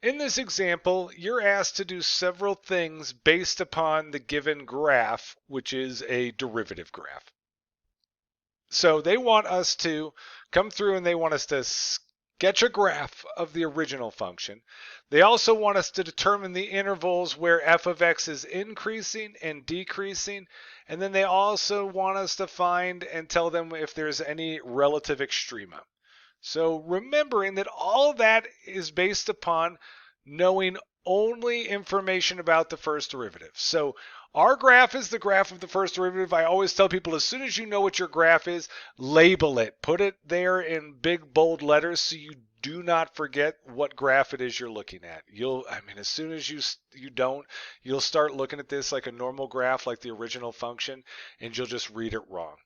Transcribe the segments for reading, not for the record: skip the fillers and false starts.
In this example, you're asked to do several things based upon the given graph, which is a derivative graph. So they want us to come through and they want us to sketch a graph of the original function. They also want us to determine the intervals where f of x is increasing and decreasing. And then they also want us to find and tell them if there's any relative extrema. So remembering that all of that is based upon knowing only information about the first derivative. So our graph is the graph of the first derivative. I always tell people as soon as you know what your graph is, label it. Put it there in big bold letters so you do not forget what graph it is you're looking at. As soon as you don't, you'll start looking at this like a normal graph, like the original function, and you'll just read it wrong.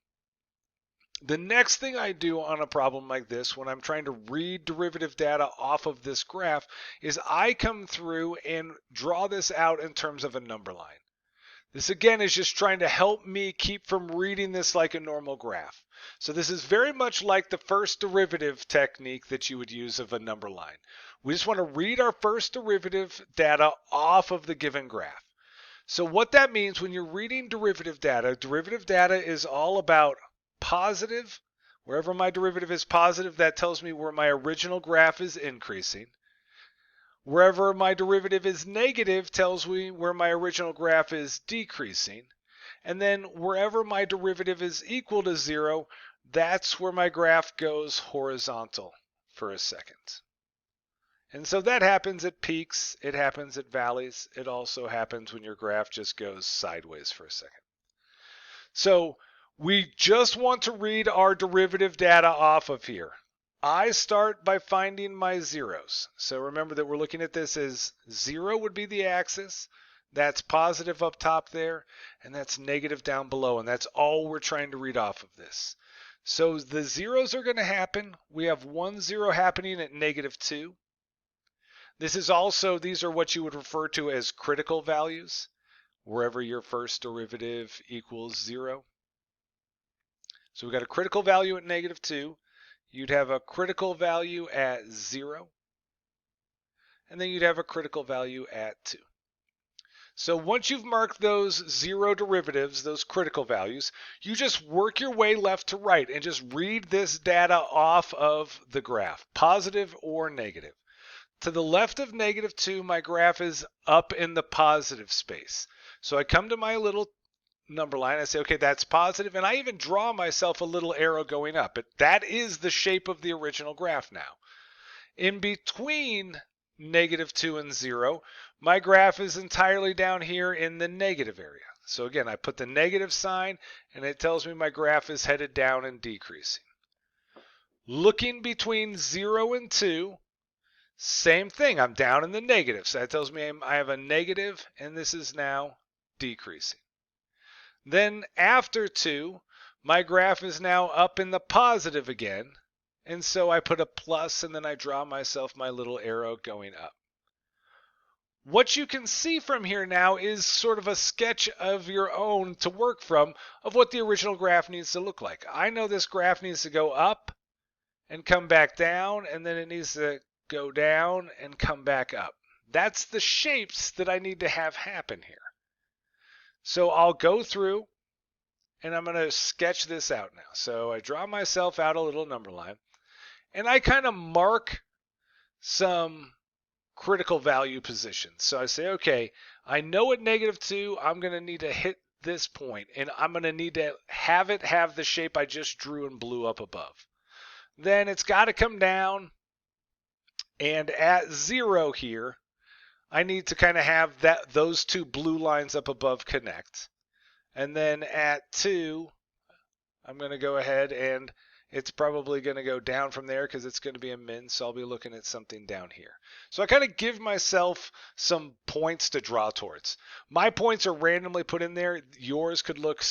The next thing I do on a problem like this when I'm trying to read derivative data off of this graph is I come through and draw this out in terms of a number line. This again is just trying to help me keep from reading this like a normal graph. So this is very much like the first derivative technique that you would use of a number line. We just want to read our first derivative data off of the given graph. So what that means when you're reading derivative data is all about positive. Wherever my derivative is positive, that tells me where my original graph is increasing. Wherever my derivative is negative tells me where my original graph is decreasing. And then wherever my derivative is equal to 0, that's where my graph goes horizontal for a second. And so that happens at peaks, it happens at valleys, it also happens when your graph just goes sideways for a second. So we just want to read our derivative data off of here. I start by finding my zeros. So remember that we're looking at this as 0 would be the axis, that's positive up top there, and that's negative down below, and that's all we're trying to read off of this. So the zeros are going to happen. We have 1 0 happening at -2. These are what you would refer to as critical values, wherever your first derivative equals 0. So we've got a critical value at -2. You'd have a critical value at 0. And then you'd have a critical value at 2. So once you've marked those 0 derivatives, those critical values, you just work your way left to right and just read this data off of the graph, positive or negative. To the left of -2, my graph is up in the positive space. So I come to my little number line, I say, okay, that's positive, and I even draw myself a little arrow going up. But that is the shape of the original graph now. In between -2 and 0, my graph is entirely down here in the negative area. So again, I put the negative sign, and it tells me my graph is headed down and decreasing. Looking between 0 and 2, same thing, I'm down in the negative. So that tells me I have a negative, and this is now decreasing. Then after 2, my graph is now up in the positive again. And so I put a plus, and then I draw myself my little arrow going up. What you can see from here now is sort of a sketch of your own to work from of what the original graph needs to look like. I know this graph needs to go up and come back down, and then it needs to go down and come back up. That's the shapes that I need to have happen here. So I'll go through and I'm going to sketch this out now. So I draw myself out a little number line and I kind of mark some critical value positions. So I say, okay, I know at -2 I'm going to need to hit this point, and I'm going to need to have it have the shape I just drew in blue up above. Then it's got to come down. And at 0 here, I need to kind of have those two blue lines up above connect. And then at 2, I'm going to go ahead and it's probably going to go down from there because it's going to be a min, so I'll be looking at something down here. So I kind of give myself some points to draw towards. My points are randomly put in there. Yours could look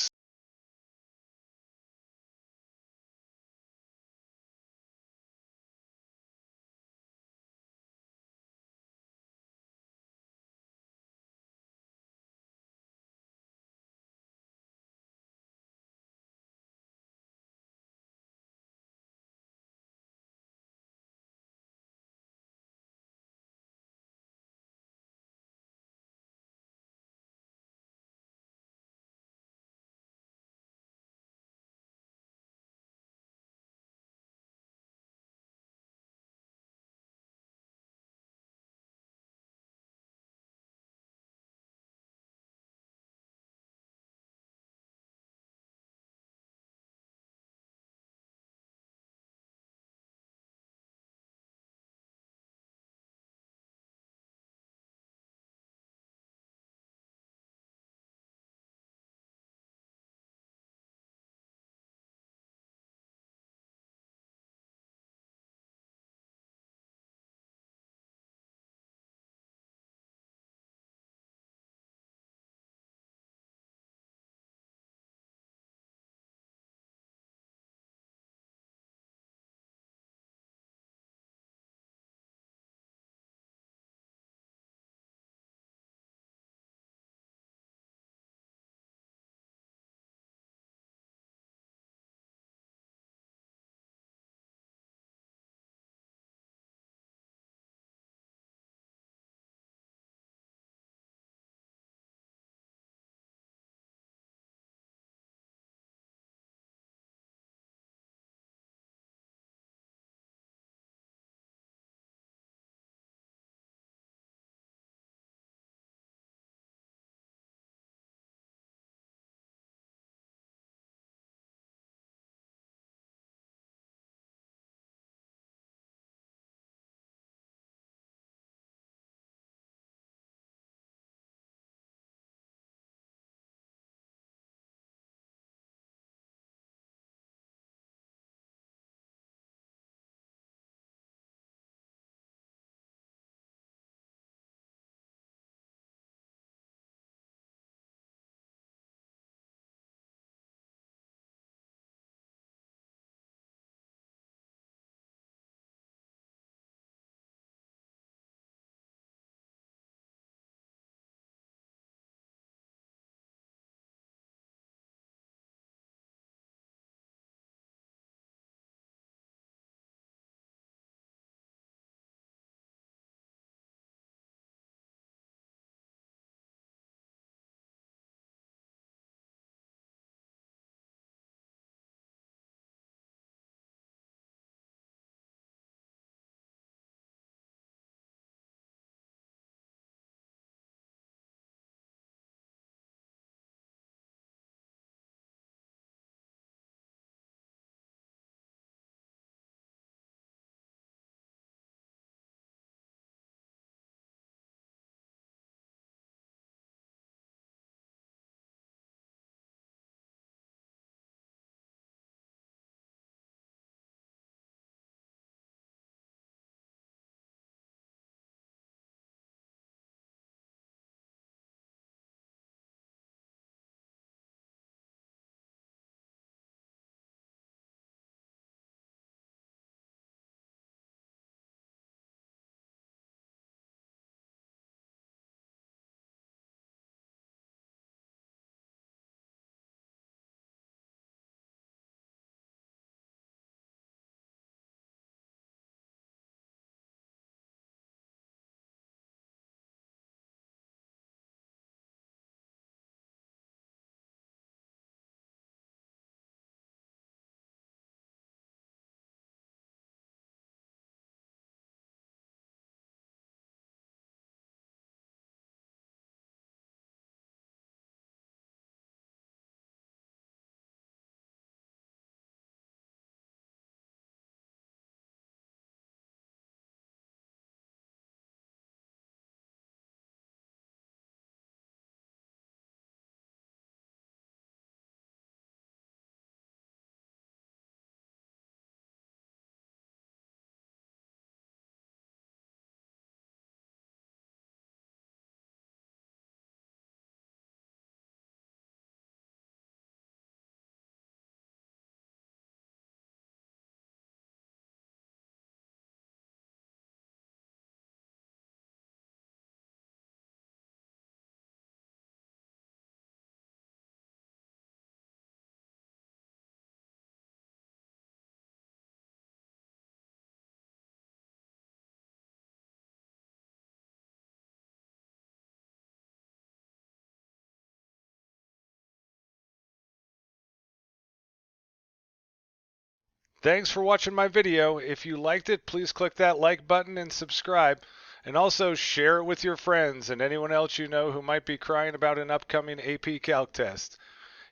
Thanks for watching my video. If you liked it, please click that like button and subscribe. And also share it with your friends and anyone else you know who might be crying about an upcoming AP Calc test.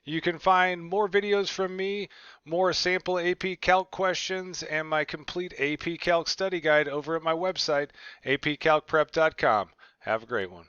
You can find more videos from me, more sample AP Calc questions, and my complete AP Calc study guide over at my website, apcalcprep.com. Have a great one.